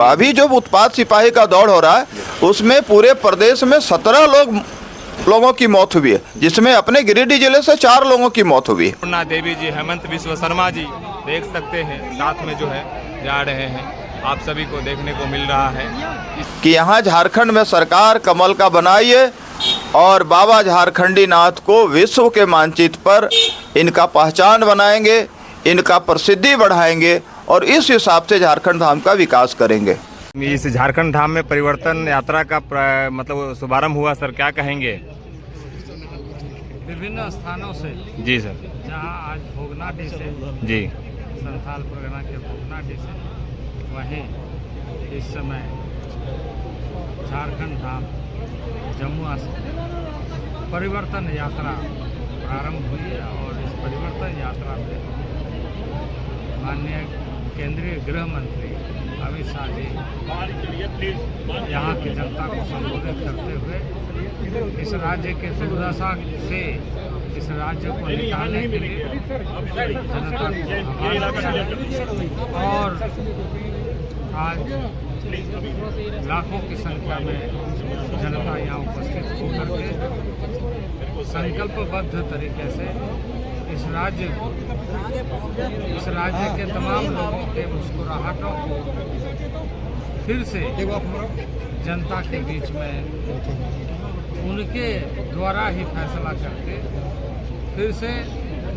अभी जो उत्पाद सिपाही का दौड़ हो रहा है उसमें पूरे प्रदेश में 17 लोगों की मौत हुई है, जिसमें अपने गिरिडीह जिले से 4 लोगों की मौत हुई है। पूर्णा देवी जी, हेमंत बिस्व शर्मा जी देख सकते हैं साथ में जो है जा रहे हैं, आप सभी को देखने को मिल रहा है कि यहाँ झारखंड में सरकार कमल का बनाइए और बाबा झारखंडी नाथ को विश्व के मानचित्र पर इनका पहचान बनाएंगे, इनका प्रसिद्धि बढ़ाएंगे और इस हिसाब से झारखंड धाम का विकास करेंगे। इस झारखंड धाम में परिवर्तन यात्रा का मतलब शुभारंभ हुआ सर, क्या कहेंगे? विभिन्न स्थानों से जी सर। जहां आज भोगनाडीह से जी संथाल परगना के भोगनाडीह से वहीं इस समय झारखंड धाम जमुआ से परिवर्तन यात्रा प्रारंभ हुई है और इस परिवर्तन यात्रा में माननीय केंद्रीय गृह मंत्री अमित शाह जी यहाँ की जनता को संबोधित करते हुए इस राज्य के दुर्दशा से इस राज्य को निकालने के लिए जनता को आह्वान किया और आज लाखों की संख्या में जनता यहाँ उपस्थित होकर के संकल्पबद्ध तरीके से इस राज्य के तमाम लोगों के मुस्कुराहटों को फिर से जनता के बीच में उनके द्वारा ही फैसला करके फिर से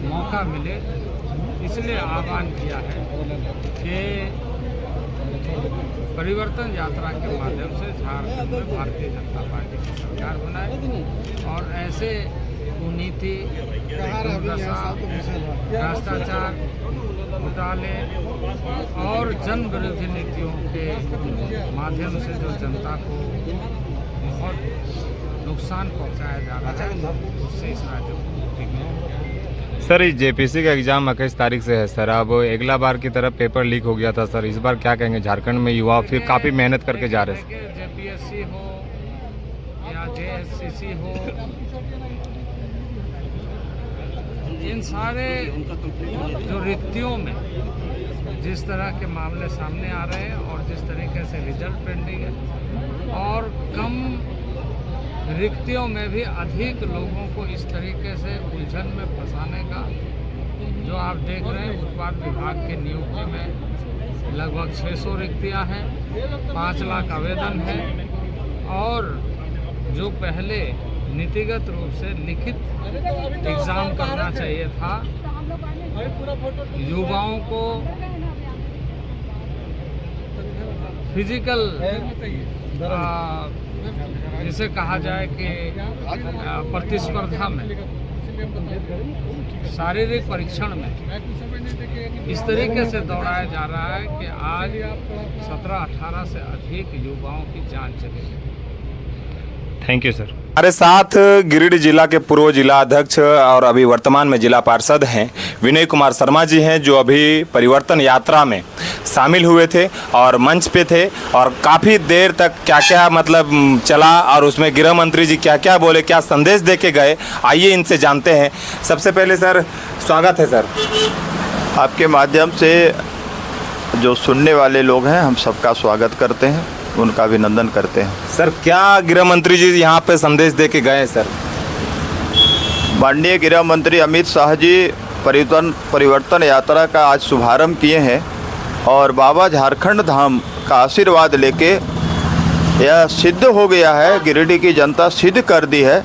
मौका मिले, इसलिए आह्वान किया है कि परिवर्तन यात्रा के माध्यम से झारखंड में भारतीय जनता पार्टी की सरकार बनाए और ऐसे कुनीति, भ्रष्टाचार, घोटाले और जन विरोधी नीतियों के माध्यम से जो जनता को बहुत नुकसान पहुंचाया जा रहा है, उससे इस राज्य को मुक्ति मिले। सर, इस जेपीसी का एग्जाम 21 तारीख से है सर, अब अगला बार की तरफ पेपर लीक हो गया था सर, इस बार क्या कहेंगे? झारखंड में युवा फिर काफ़ी मेहनत करके जा रहे हैं। जेपीएससी हो या जेएससीसी हो, इन सारे जो रिक्तियों में जिस तरह के मामले सामने आ रहे हैं और जिस तरीके से रिजल्ट पेंडिंग है और कम रिक्तियों में भी अधिक लोगों को इस तरीके से उलझन में फंसाने का जो आप देख रहे हैं, उत्पाद विभाग की नियुक्ति में लगभग 600 रिक्तियां हैं, 5 लाख आवेदन हैं और जो पहले नीतिगत रूप से लिखित एग्ज़ाम करना चाहिए था, युवाओं को फिजिकल जिसे कहा जाए कि प्रतिस्पर्धा में, शारीरिक परीक्षण में इस तरीके से दौड़ाया जा रहा है कि आज 17-18 से अधिक युवाओं की जान चली है। Thank you sir. हमारे साथ गिरिडीह जिला के पूर्व जिला अध्यक्ष और अभी वर्तमान में जिला पार्षद हैं विनय कुमार शर्मा जी हैं, जो अभी परिवर्तन यात्रा में शामिल हुए थे और मंच पे थे और काफ़ी देर तक क्या क्या मतलब चला और उसमें गृह मंत्री जी क्या क्या बोले, क्या संदेश दे के गए, आइए इनसे जानते हैं। सबसे पहले सर स्वागत है सर। आपके माध्यम से जो सुनने वाले लोग हैं हम सबका स्वागत करते हैं, उनका अभिनंदन करते हैं। सर, क्या गृह मंत्री जी यहाँ पे संदेश दे के गए सर? माननीय गृह मंत्री अमित शाह जी परिवर्तन यात्रा का आज शुभारंभ किए हैं और बाबा झारखंड धाम का आशीर्वाद लेके यह सिद्ध हो गया है, गिरिडीह की जनता सिद्ध कर दी है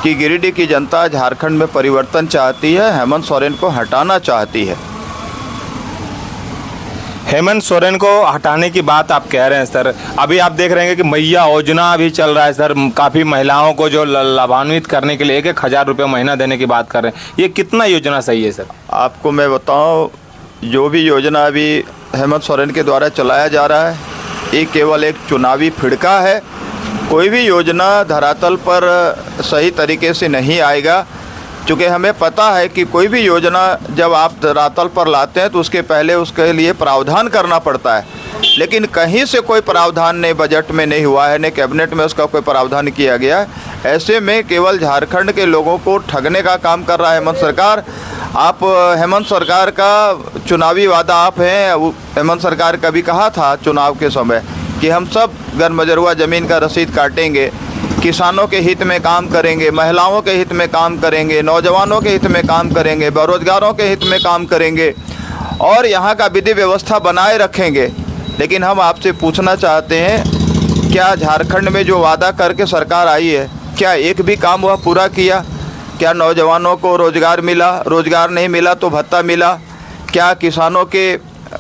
कि गिरिडीह की जनता झारखंड में परिवर्तन चाहती है, हेमंत सोरेन को हटाना चाहती है। हेमंत सोरेन को हटाने की बात आप कह रहे हैं सर, अभी आप देख रहे हैं कि मैया योजना भी चल रहा है सर, काफ़ी महिलाओं को जो लाभान्वित करने के लिए 1-1 हज़ार रुपये महीना देने की बात कर रहे हैं, ये कितना योजना सही है सर? आपको मैं बताऊं, जो भी योजना अभी हेमंत सोरेन के द्वारा चलाया जा रहा है, ये केवल एक चुनावी फिड़का है। कोई भी योजना धरातल पर सही तरीके से नहीं आएगा, चूँकि हमें पता है कि कोई भी योजना जब आप धरातल पर लाते हैं तो उसके पहले उसके लिए प्रावधान करना पड़ता है, लेकिन कहीं से कोई प्रावधान नहीं बजट में नहीं हुआ है, न कैबिनेट में उसका कोई प्रावधान किया गया है। ऐसे में केवल झारखंड के लोगों को ठगने का काम कर रहा है हेमंत सरकार। आप हेमंत सरकार का चुनावी वादा आप हैं। हेमंत सरकार का भी कहा था चुनाव के समय कि हम सब गनमजरुआ ज़मीन का रसीद काटेंगे, किसानों के हित में काम करेंगे, महिलाओं के हित में काम करेंगे, नौजवानों के हित में काम करेंगे, बेरोजगारों के हित में काम करेंगे और यहाँ का विधि व्यवस्था बनाए रखेंगे। लेकिन हम आपसे पूछना चाहते हैं, क्या झारखंड में जो वादा करके सरकार आई है, क्या एक भी काम वह पूरा किया? क्या नौजवानों को रोज़गार मिला? रोज़गार नहीं मिला तो भत्ता मिला? क्या किसानों के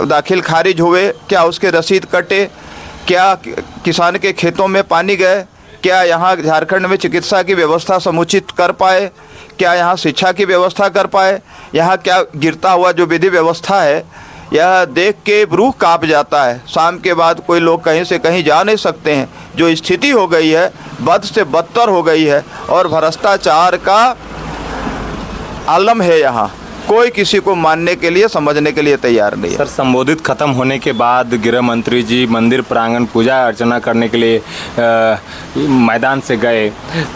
दाखिल खारिज हुए? क्या उसके रसीद कटे? क्या किसान के खेतों में पानी गए? क्या यहाँ झारखंड में चिकित्सा की व्यवस्था समुचित कर पाए? क्या यहाँ शिक्षा की व्यवस्था कर पाए? यहाँ क्या गिरता हुआ जो विधि व्यवस्था है, यह देख के रूह कांप जाता है। शाम के बाद कोई लोग कहीं से कहीं जा नहीं सकते हैं। जो स्थिति हो गई है, बद से बदतर हो गई है और भ्रष्टाचार का आलम है। यहाँ कोई किसी को मानने के लिए, समझने के लिए तैयार नहीं है। सर, संबोधित खत्म होने के बाद गृह मंत्री जी मंदिर प्रांगण पूजा अर्चना करने के लिए मैदान से गए,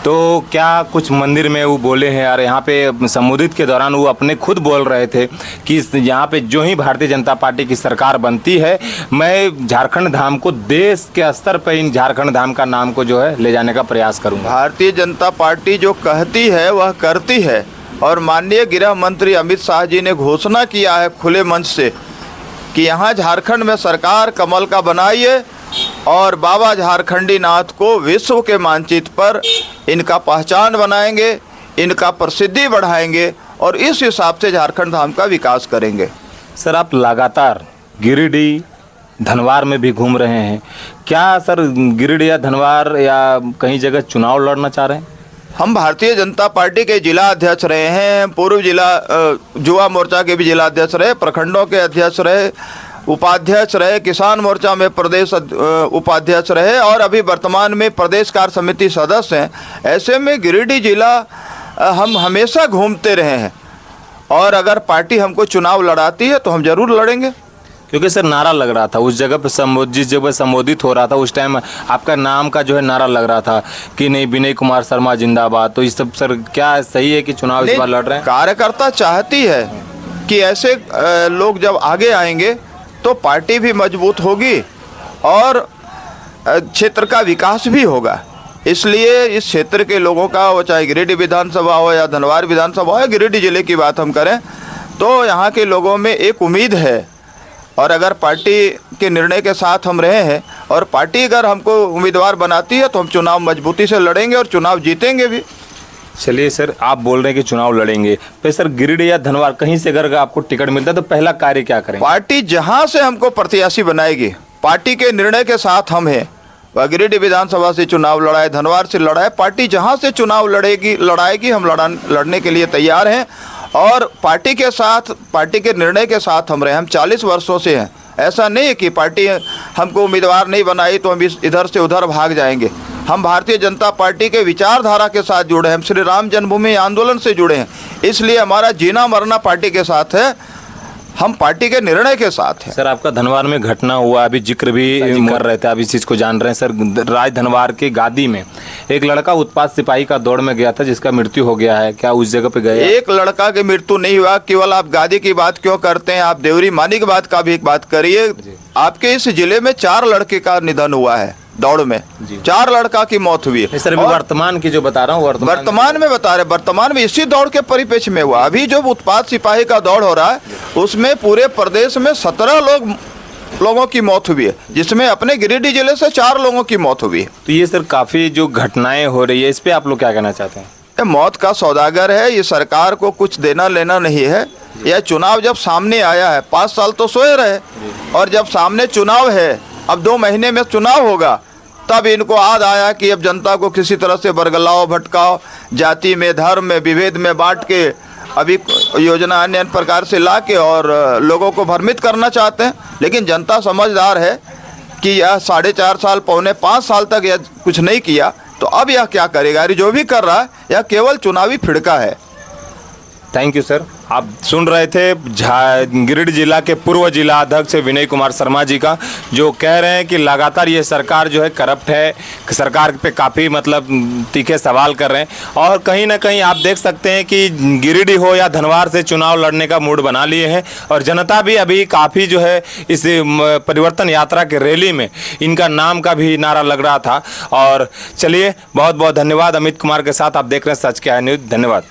तो क्या कुछ मंदिर में वो बोले हैं? यार, यहाँ पे संबोधित के दौरान वो अपने खुद बोल रहे थे कि यहाँ पे जो ही भारतीय जनता पार्टी की सरकार बनती है, मैं झारखंड धाम को देश के स्तर पर इन झारखंड धाम का नाम को जो है ले जाने का प्रयास करूँगा। भारतीय जनता पार्टी जो कहती है वह करती है और माननीय गृह मंत्री अमित शाह जी ने घोषणा किया है खुले मंच से कि यहाँ झारखंड में सरकार कमल का बनाइए और बाबा झारखंडी नाथ को विश्व के मानचित्र पर इनका पहचान बनाएंगे, इनका प्रसिद्धि बढ़ाएंगे और इस हिसाब से झारखंड धाम का विकास करेंगे। सर, आप लगातार गिरिडीह, धनवार में भी घूम रहे हैं। क्या सर गिरिडीह या धनवार या कहीं जगह चुनाव लड़ना चाह रहे हैं? हम भारतीय जनता पार्टी के जिला अध्यक्ष रहे हैं, पूर्व जिला युवा मोर्चा के भी जिला अध्यक्ष रहे, प्रखंडों के अध्यक्ष रहे, उपाध्यक्ष रहे, किसान मोर्चा में प्रदेश उपाध्यक्ष रहे और अभी वर्तमान में प्रदेश कार्य समिति सदस्य हैं। ऐसे में गिरिडीह जिला हम हमेशा घूमते रहे हैं और अगर पार्टी हमको चुनाव लड़ाती है तो हम जरूर लड़ेंगे। क्योंकि सर नारा लग रहा था उस जगह पर, जिस जगह संबोधित हो रहा था उस टाइम आपका नाम का जो है नारा लग रहा था कि नहीं, विनय कुमार शर्मा जिंदाबाद। तो इस सब सर क्या सही है कि चुनाव इस बार लड़ रहे हैं? कार्यकर्ता चाहती है कि ऐसे लोग जब आगे आएंगे तो पार्टी भी मजबूत होगी और क्षेत्र का विकास भी होगा। इसलिए इस क्षेत्र के लोगों का, वो चाहे गिरिडीह विधानसभा हो या धनवार विधानसभा हो या गिरिडीह जिले की बात हम करें, तो यहाँ के लोगों में एक उम्मीद है और अगर पार्टी के निर्णय के साथ हम रहे हैं और पार्टी अगर हमको उम्मीदवार बनाती है तो हम चुनाव मजबूती से लड़ेंगे और चुनाव जीतेंगे भी। चलिए सर, आप बोल रहे हैं कि चुनाव लड़ेंगे, फिर सर गिरिडीह या धनवार कहीं से अगर आपको टिकट मिलता है तो पहला कार्य क्या करेंगे? पार्टी जहां से हमको प्रत्याशी बनाएगी, पार्टी के निर्णय के साथ हम हैं। वह गिरिडीह विधानसभा से चुनाव लड़ाए, धनवार से लड़ाए, पार्टी जहां से चुनाव लड़ाएगी हम लड़ने के लिए तैयार हैं और पार्टी के साथ, पार्टी के निर्णय के साथ हम रहे। हम 40 वर्षों से हैं। ऐसा नहीं है कि पार्टी हमको उम्मीदवार नहीं बनाई तो हम इधर से उधर भाग जाएंगे। हम भारतीय जनता पार्टी के विचारधारा के साथ जुड़े हैं, हम श्री राम जन्मभूमि आंदोलन से जुड़े हैं, इसलिए हमारा जीना मरना पार्टी के साथ है, हम पार्टी के निर्णय के साथ हैं। सर, आपका धनवार में घटना हुआ, अभी जिक्र भी कर रहे थे, आप इस चीज़ को जान रहे हैं। सर, राज धनवार के गादी में एक लड़का उत्पाद सिपाही का दौड़ में गया था जिसका मृत्यु हो गया है, क्या उस जगह पे गए? एक लड़का की मृत्यु नहीं हुआ। केवल आप गादी की बात क्यों करते हैं? आप देवरी मानी की बात भी एक बात करिए। आपके इस जिले में 4 लड़के का निधन हुआ है दौड़ में, 4 लड़का की मौत हुई है। सर, वर्तमान की जो बता रहा हूँ, वर्तमान में बता रहे, वर्तमान में इसी दौड़ के परिप्रेक्ष्य में हुआ। अभी जो उत्पाद सिपाही का दौड़ हो रहा है उसमें पूरे प्रदेश में 17 लोगों की मौत हुई है, जिसमें अपने गिरिडीह जिले से 4 लोगों की मौत हुई है। तो ये सर काफी जो घटनाएं हो रही है, इस पे आप लोग क्या कहना चाहते हैं? ये मौत का सौदागर है, ये सरकार को कुछ देना लेना नहीं है। यह चुनाव जब सामने आया है, 5 साल तो सोए रहे और जब सामने चुनाव है, अब 2 महीने में चुनाव होगा, तब इनको याद आया कि अब जनता को किसी तरह से बरगलाओ भटकाओ, जाति में, धर्म में, विभेद में बांट के अभी योजना अन्य प्रकार से ला के और लोगों को भ्रमित करना चाहते हैं। लेकिन जनता समझदार है कि यह 4.5 साल, पौने 5 साल तक यह कुछ नहीं किया, तो अब यह क्या करेगा? जो भी कर रहा है यह केवल चुनावी फिड़का है। Thank you sir. आप सुन रहे थे गिरिडीह जिला के पूर्व जिला अध्यक्ष विनय कुमार शर्मा जी का, जो कह रहे हैं कि लगातार ये सरकार जो है करप्ट है, सरकार पे काफ़ी मतलब तीखे सवाल कर रहे हैं और कहीं ना कहीं आप देख सकते हैं कि गिरिडीह हो या धनवार से चुनाव लड़ने का मूड बना लिए हैं और जनता भी अभी काफ़ी जो है इस परिवर्तन यात्रा के रैली में इनका नाम का भी नारा लग रहा था। और चलिए, बहुत बहुत धन्यवाद। अमित कुमार के साथ आप देख रहे हैं सच क्या है न्यूज़। धन्यवाद।